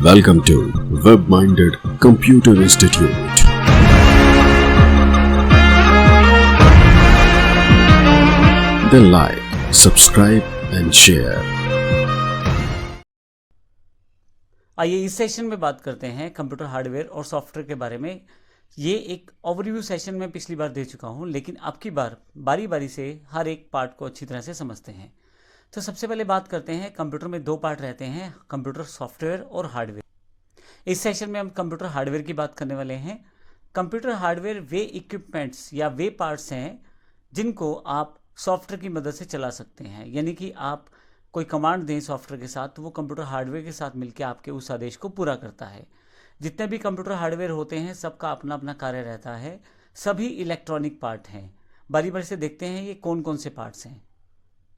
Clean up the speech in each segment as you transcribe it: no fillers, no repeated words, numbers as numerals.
Welcome to Web-Minded Computer Institute. Then like, subscribe and share. आइए इस session में बात करते हैं कंप्यूटर हार्डवेयर और सॉफ्टवेयर के बारे में। ये एक ओवरव्यू सेशन में पिछली बार दे चुका हूँ, लेकिन अब की बार बारी बारी से हर एक पार्ट को अच्छी तरह से समझते हैं। तो सबसे पहले बात करते हैं, कंप्यूटर में दो पार्ट रहते हैं, कंप्यूटर सॉफ्टवेयर और हार्डवेयर। इस सेशन में हम कंप्यूटर हार्डवेयर की बात करने वाले हैं। कंप्यूटर हार्डवेयर वे इक्विपमेंट्स या वे पार्ट्स हैं जिनको आप सॉफ्टवेयर की मदद से चला सकते हैं। यानी कि आप कोई कमांड दें सॉफ्टवेयर के साथ, तो वो कंप्यूटर हार्डवेयर के साथ मिलकर आपके उस आदेश को पूरा करता है। जितने भी कंप्यूटर हार्डवेयर होते हैं सबका अपना अपना कार्य रहता है, सभी इलेक्ट्रॉनिक पार्ट हैं। बारी बारी से देखते हैं ये कौन कौन से पार्ट्स हैं।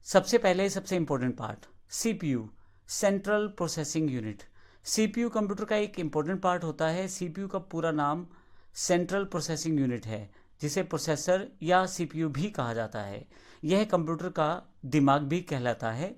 सबसे पहले सबसे important part CPU, central processing unit. CPU computer का एक इंपॉर्टेंट पार्ट होता है। सीपीयू का पूरा नाम सेंट्रल प्रोसेसिंग यूनिट है, जिसे प्रोसेसर या सीपीयू भी कहा जाता है। यह कंप्यूटर का दिमाग भी कहलाता है।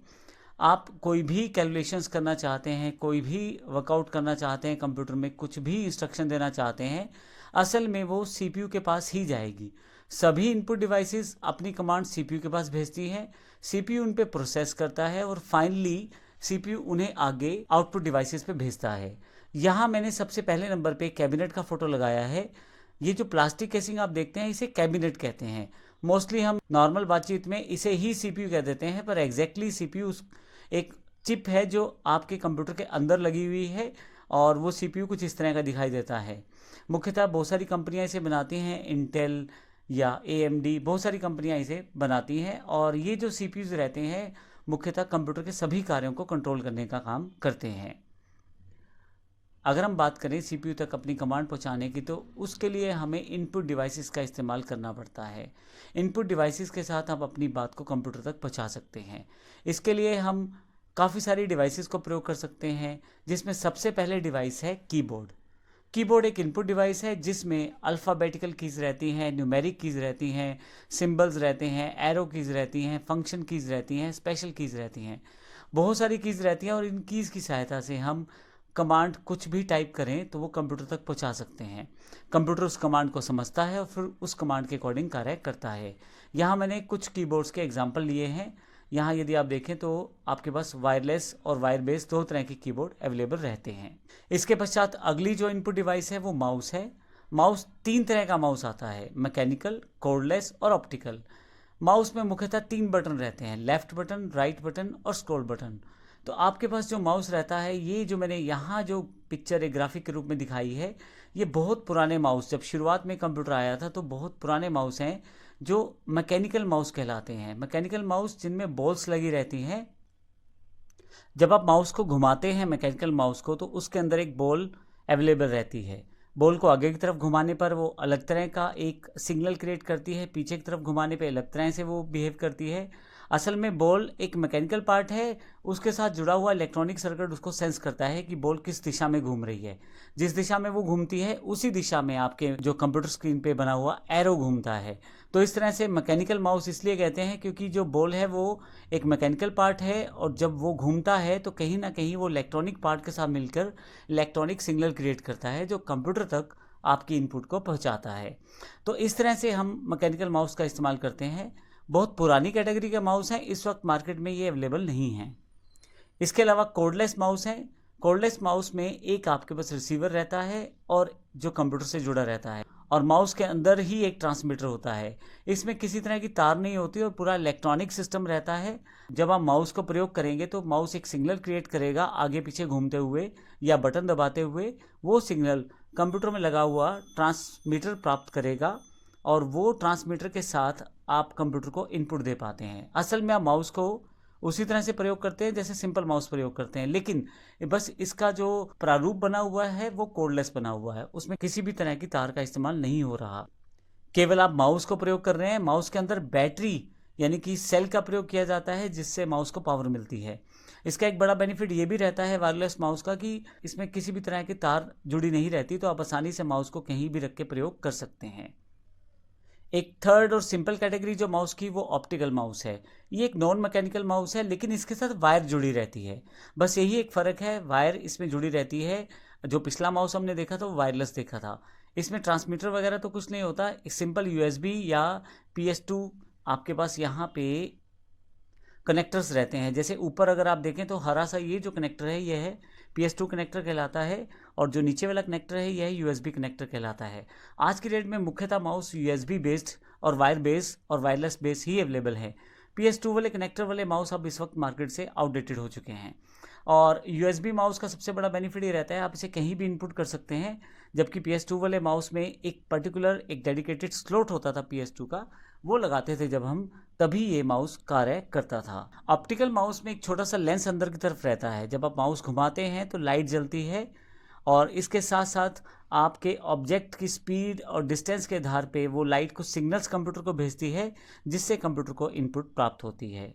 आप कोई भी कैलकुलेशंस करना चाहते हैं, कोई भी वर्कआउट करना चाहते हैं, कंप्यूटर में कुछ भी इंस्ट्रक्शन देना चाहते हैं, असल में वो सीपीयू के पास ही जाएगी। सभी इनपुट डिवाइसेस अपनी कमांड सीपीयू के पास भेजती हैं, सीपीयू उन पे प्रोसेस करता है और फाइनली सीपीयू उन्हें आगे आउटपुट डिवाइसेस पे भेजता है। यहाँ मैंने सबसे पहले नंबर पे कैबिनेट का फोटो लगाया है। ये जो प्लास्टिक केसिंग आप देखते हैं इसे कैबिनेट कहते हैं। मोस्टली हम नॉर्मल बातचीत में इसे ही सीपीयू कह देते हैं, पर एग्जैक्टली सीपीयू एक चिप है जो आपके कंप्यूटर के अंदर लगी हुई है और वो सीपीयू कुछ इस तरह का दिखाई देता है। मुख्यतः बहुत सारी कंपनियां इसे बनाती हैं, इंटेल या एएमडी, बहुत सारी कंपनियां इसे बनाती हैं। और ये जो सीपीयूज रहते हैं मुख्यतः कंप्यूटर के सभी कार्यों को कंट्रोल करने का काम करते हैं। अगर हम बात करें सीपीयू तक अपनी कमांड पहुंचाने की, तो उसके लिए हमें इनपुट डिवाइसेस का इस्तेमाल करना पड़ता है। इनपुट डिवाइसेस के साथ हम अपनी बात को कंप्यूटर तक पहुंचा सकते हैं। इसके लिए हम काफ़ी सारी डिवाइसेस को प्रयोग कर सकते हैं, जिसमें सबसे पहले डिवाइस है कीबोर्ड। कीबोर्ड एक इनपुट डिवाइस है जिसमें अल्फ़ाबेटिकल कीज़ रहती हैं, न्यूमेरिक कीज़ रहती हैं, सिंबल्स रहते हैं, एरो कीज़ रहती हैं, फंक्शन कीज़ रहती हैं, स्पेशल कीज़ रहती हैं। बहुत सारी कीज़ रहती हैं और इन कीज़ की सहायता से हम कमांड कुछ भी टाइप करें तो वो कंप्यूटर तक पहुंचा सकते हैं। कंप्यूटर उस कमांड को समझता है और फिर उस कमांड के अकॉर्डिंग कार्य करता है। यहाँ मैंने कुछ कीबोर्ड्स के एग्जांपल लिए हैं। यहाँ यदि आप देखें तो आपके पास वायरलेस और वायर बेस दो तरह के कीबोर्ड अवेलेबल रहते हैं। इसके पश्चात अगली जो इनपुट डिवाइस है वो माउस है। माउस तीन तरह का माउस आता है, मैकेनिकल, कॉर्डलेस और ऑप्टिकल। माउस में मुख्यतः तीन बटन रहते हैं, लेफ्ट बटन, राइट बटन और स्क्रॉल बटन। तो आपके पास जो माउस रहता है, ये जो मैंने यहाँ जो पिक्चर एक ग्राफिक के रूप में दिखाई है, ये बहुत पुराने माउस, जब शुरुआत में कंप्यूटर आया था तो बहुत पुराने माउस हैं जो मैकेनिकल माउस कहलाते हैं। मैकेनिकल माउस जिनमें बॉल्स लगी रहती हैं। जब आप माउस को घुमाते हैं मैकेनिकल माउस को, तो उसके अंदर एक बॉल अवेलेबल रहती है। बॉल को आगे की तरफ घुमाने पर वो अलग तरह का एक सिग्नल क्रिएट करती है, पीछे की तरफ घुमाने पे अलग तरह से वो बिहेव करती है। असल में बॉल एक मैकेनिकल पार्ट है, उसके साथ जुड़ा हुआ इलेक्ट्रॉनिक सर्किट उसको सेंस करता है कि बॉल किस दिशा में घूम रही है। जिस दिशा में वो घूमती है उसी दिशा में आपके जो कंप्यूटर स्क्रीन पे बना हुआ एरो घूमता है। तो इस तरह से मैकेनिकल माउस इसलिए कहते हैं क्योंकि जो बॉल है वो एक मैकेनिकल पार्ट है और जब वो घूमता है तो कहीं ना कहीं वो इलेक्ट्रॉनिक पार्ट के साथ मिलकर इलेक्ट्रॉनिक सिग्नल क्रिएट करता है जो कंप्यूटर तक आपकी इनपुट को पहुंचाता है। तो इस तरह से हम मैकेनिकल माउस का इस्तेमाल करते हैं। बहुत पुरानी कैटेगरी के माउस हैं, इस वक्त मार्केट में ये अवेलेबल नहीं हैं। इसके अलावा कॉर्डलेस माउस हैं। कॉर्डलेस माउस में एक आपके पास रिसीवर रहता है और जो कंप्यूटर से जुड़ा रहता है, और माउस के अंदर ही एक ट्रांसमीटर होता है। इसमें किसी तरह की तार नहीं होती और पूरा इलेक्ट्रॉनिक सिस्टम रहता है। जब आप माउस को प्रयोग करेंगे तो माउस एक सिग्नल क्रिएट करेगा आगे पीछे घूमते हुए या बटन दबाते हुए। वो सिग्नल कंप्यूटर में लगा हुआ ट्रांसमीटर प्राप्त करेगा और वो ट्रांसमीटर के साथ आप कंप्यूटर को इनपुट दे पाते हैं। असल में आप माउस को उसी तरह से प्रयोग करते हैं जैसे सिंपल माउस प्रयोग करते हैं, लेकिन बस इसका जो प्रारूप बना हुआ है वो कोडलेस बना हुआ है, उसमें किसी भी तरह की तार का इस्तेमाल नहीं हो रहा। केवल आप माउस को प्रयोग कर रहे हैं। माउस के अंदर बैटरी यानी कि सेल का प्रयोग किया जाता है जिससे माउस को पावर मिलती है। इसका एक बड़ा बेनिफिट ये भी रहता है वायरलेस माउस का कि इसमें किसी भी तरह की तार जुड़ी नहीं रहती, तो आप आसानी से माउस को कहीं भी रख के प्रयोग कर सकते हैं। एक थर्ड और सिंपल कैटेगरी जो माउस की वो ऑप्टिकल माउस है। ये एक नॉन मैकेनिकल माउस है, लेकिन इसके साथ वायर जुड़ी रहती है। बस यही एक फ़र्क है, वायर इसमें जुड़ी रहती है। जो पिछला माउस हमने देखा था वो वायरलेस देखा था। इसमें ट्रांसमीटर वगैरह तो कुछ नहीं होता, एक सिंपल USB या PS2 आपके पास यहाँ पे कनेक्टर्स रहते हैं। जैसे ऊपर अगर आप देखें तो हरा सा ये जो कनेक्टर है ये है PS2 कनेक्टर कहलाता है, और जो नीचे वाला कनेक्टर है यह USB कनेक्टर कहलाता है। आज की डेट में मुख्यतः माउस USB बेस्ड और वायर बेस्ड और वायरलेस बेस्ड ही अवेलेबल है। PS2 वाले कनेक्टर वाले माउस अब इस वक्त मार्केट से आउटडेटेड हो चुके हैं। और USB माउस का सबसे बड़ा बेनिफिट ये रहता है, आप इसे कहीं भी इनपुट कर सकते हैं, जबकि PS2 वाले माउस में एक पर्टिकुलर एक डेडिकेटेड स्लॉट होता था PS2 का, वो लगाते थे जब हम, तभी ये माउस कार्य करता था। ऑप्टिकल माउस में एक छोटा सा लेंस अंदर की तरफ रहता है, जब आप माउस घुमाते हैं तो लाइट जलती है, और इसके साथ साथ आपके ऑब्जेक्ट की स्पीड और डिस्टेंस के आधार पे वो लाइट कुछ सिग्नल्स कंप्यूटर को भेजती है, जिससे कंप्यूटर को इनपुट प्राप्त होती है।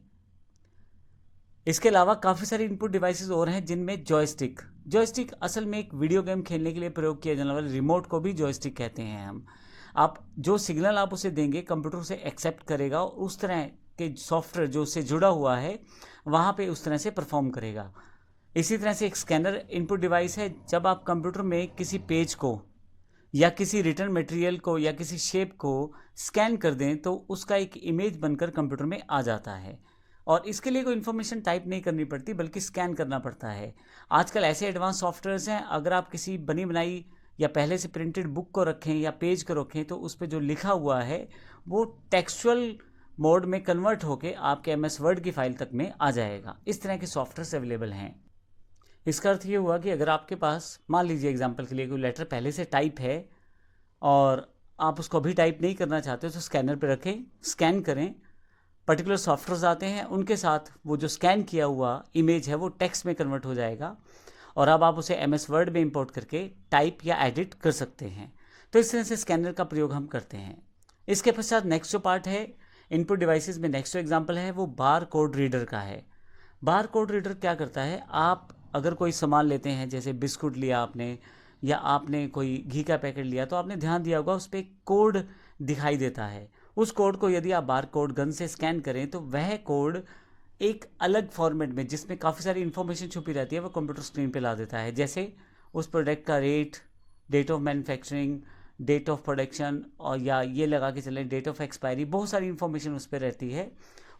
इसके अलावा काफ़ी सारी इनपुट डिवाइसेस और हैं, जिनमें जॉयस्टिक असल में एक वीडियो गेम खेलने के लिए प्रयोग किया जाने वाले रिमोट को भी जॉयस्टिक कहते हैं हम। आप जो सिग्नल आप उसे देंगे कंप्यूटर उसे एक्सेप्ट करेगा, और उस तरह के सॉफ्टवेयर जो उससे जुड़ा हुआ है वहाँ पे उस तरह से परफॉर्म करेगा। इसी तरह से एक स्कैनर इनपुट डिवाइस है। जब आप कंप्यूटर में किसी पेज को या किसी रिटर्न मटेरियल को या किसी शेप को स्कैन कर दें तो उसका एक इमेज बनकर कंप्यूटर में आ जाता है, और इसके लिए कोई इन्फॉर्मेशन टाइप नहीं करनी पड़ती, बल्कि स्कैन करना पड़ता है। आजकल ऐसे एडवांस सॉफ्टवेयर्स हैं, अगर आप किसी बनी बनाई या पहले से प्रिंटेड बुक को रखें या पेज को रखें तो उस पर जो लिखा हुआ है वो टेक्सचुअल मोड में कन्वर्ट होके आपके MS वर्ड की फाइल तक में आ जाएगा। इस तरह के सॉफ्टवेयर्स अवेलेबल हैं। इसका अर्थ ये हुआ कि अगर आपके पास मान लीजिए एग्जांपल के लिए कोई लेटर पहले से टाइप है और आप उसको अभी टाइप नहीं करना चाहते तो स्कैनर पे रखें, स्कैन करें, पर्टिकुलर सॉफ्टवेयर्स आते हैं, उनके साथ वो जो स्कैन किया हुआ इमेज है वो टेक्स्ट में कन्वर्ट हो जाएगा, और अब आप उसे MS वर्ड में इंपोर्ट करके टाइप या एडिट कर सकते हैं। तो इस तरह से स्कैनर का प्रयोग हम करते हैं। इसके पश्चात नेक्स्ट जो पार्ट है इनपुट डिवाइसेस में, नेक्स्ट जो एग्जांपल है वो बार कोड रीडर का है। बार कोड रीडर क्या करता है, आप अगर कोई सामान लेते हैं, जैसे बिस्कुट लिया आपने या आपने कोई घी का पैकेट लिया, तो आपने ध्यान दिया होगा उस पर कोड दिखाई देता है। उस कोड को यदि आप बार कोड गन से स्कैन करें तो वह कोड एक अलग फॉर्मेट में, जिसमें काफ़ी सारी इन्फॉर्मेशन छुपी रहती है, वो कंप्यूटर स्क्रीन पे ला देता है। जैसे उस प्रोडक्ट का rate, date of manufacturing, date of production, और या ये लगा के चलें डेट ऑफ एक्सपायरी, बहुत सारी इन्फॉर्मेशन उस पर रहती है।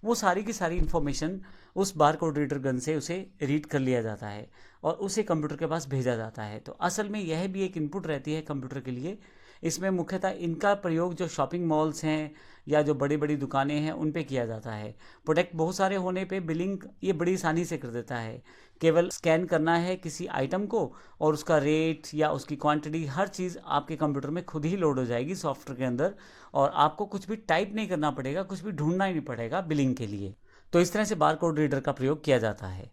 वो सारी की सारी इन्फॉर्मेशन उस बार कोड रीडर गन से उसे रीड कर लिया जाता है और उसे कंप्यूटर के पास भेजा जाता है। तो असल में यह भी एक इनपुट रहती है कंप्यूटर के लिए। इसमें मुख्यतः इनका प्रयोग जो शॉपिंग मॉल्स हैं या जो बड़ी बड़ी दुकानें हैं उन पे किया जाता है। प्रोडक्ट बहुत सारे होने पे बिलिंग ये बड़ी आसानी से कर देता है। केवल स्कैन करना है किसी आइटम को और उसका रेट या उसकी क्वांटिटी, हर चीज़ आपके कंप्यूटर में खुद ही लोड हो जाएगी सॉफ्टवेयर के अंदर, और आपको कुछ भी टाइप नहीं करना पड़ेगा, कुछ भी ढूंढना ही नहीं पड़ेगा बिलिंग के लिए। तो इस तरह से बार कोड रीडर का प्रयोग किया जाता है।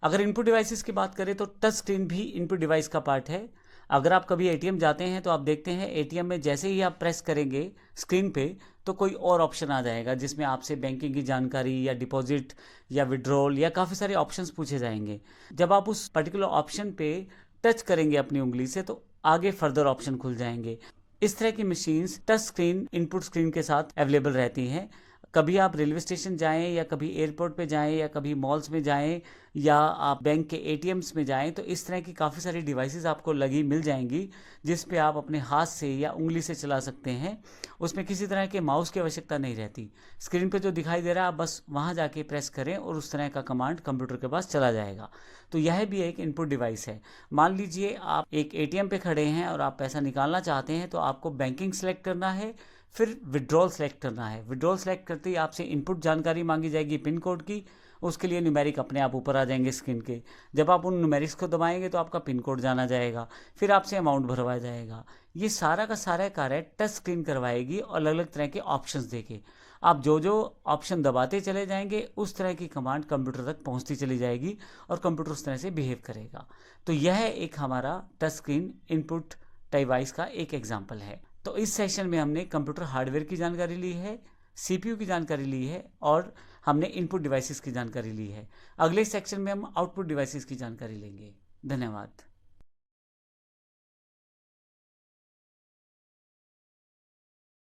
अगर इनपुट डिवाइसेस की बात करें तो टच स्क्रीन भी इनपुट डिवाइस का पार्ट है। अगर आप कभी ATM जाते हैं तो आप देखते हैं ATM में जैसे ही आप प्रेस करेंगे स्क्रीन पे तो कोई और ऑप्शन आ जाएगा, जिसमें आपसे बैंकिंग की जानकारी या डिपॉजिट या विड्रॉल या काफ़ी सारे ऑप्शंस पूछे जाएंगे। जब आप उस पर्टिकुलर ऑप्शन पे टच करेंगे अपनी उंगली से तो आगे फर्दर ऑप्शन खुल जाएंगे। इस तरह की machines touch screen input screen के साथ अवेलेबल रहती हैं। कभी आप रेलवे स्टेशन जाएं या कभी एयरपोर्ट पे जाएं या कभी मॉल्स में जाएं या आप बैंक के ATMs में जाएं तो इस तरह की काफ़ी सारी डिवाइसेस आपको लगी मिल जाएंगी, जिस पे आप अपने हाथ से या उंगली से चला सकते हैं। उसमें किसी तरह के माउस की आवश्यकता नहीं रहती। स्क्रीन पे जो दिखाई दे रहा है आप बस वहाँ जाके प्रेस करें और उस तरह का कमांड कंप्यूटर के पास चला जाएगा। तो यह भी एक इनपुट डिवाइस है। मान लीजिए आप एक ATM पे खड़े हैं और आप पैसा निकालना चाहते हैं, तो आपको बैंकिंग सेलेक्ट करना है, फिर विड्रॉल सेलेक्ट करना है। विड्रॉल सेलेक्ट करते ही आपसे इनपुट जानकारी मांगी जाएगी पिन कोड की, उसके लिए न्यूमेरिक अपने आप ऊपर आ जाएंगे स्क्रीन के। जब आप उन न्यूमेरिक्स को दबाएंगे तो आपका पिन कोड जाना जाएगा, फिर आपसे अमाउंट भरवाया जाएगा। ये सारा का सारा कार्य टच स्क्रीन करवाएगी और अलग अलग तरह के ऑप्शंस देके आप जो जो ऑप्शन दबाते चले जाएंगे उस तरह की कमांड कंप्यूटर तक पहुंचती चली जाएगी और कंप्यूटर उस तरह से बिहेव करेगा। तो यह एक हमारा टच स्क्रीन इनपुट डिवाइस का एक एग्जाम्पल है। तो इस सेशन में हमने कंप्यूटर हार्डवेयर की जानकारी ली है, CPU की जानकारी ली है और हमने इनपुट डिवाइसेस की जानकारी ली है। अगले सेक्शन में हम आउटपुट डिवाइसेस की जानकारी लेंगे। धन्यवाद।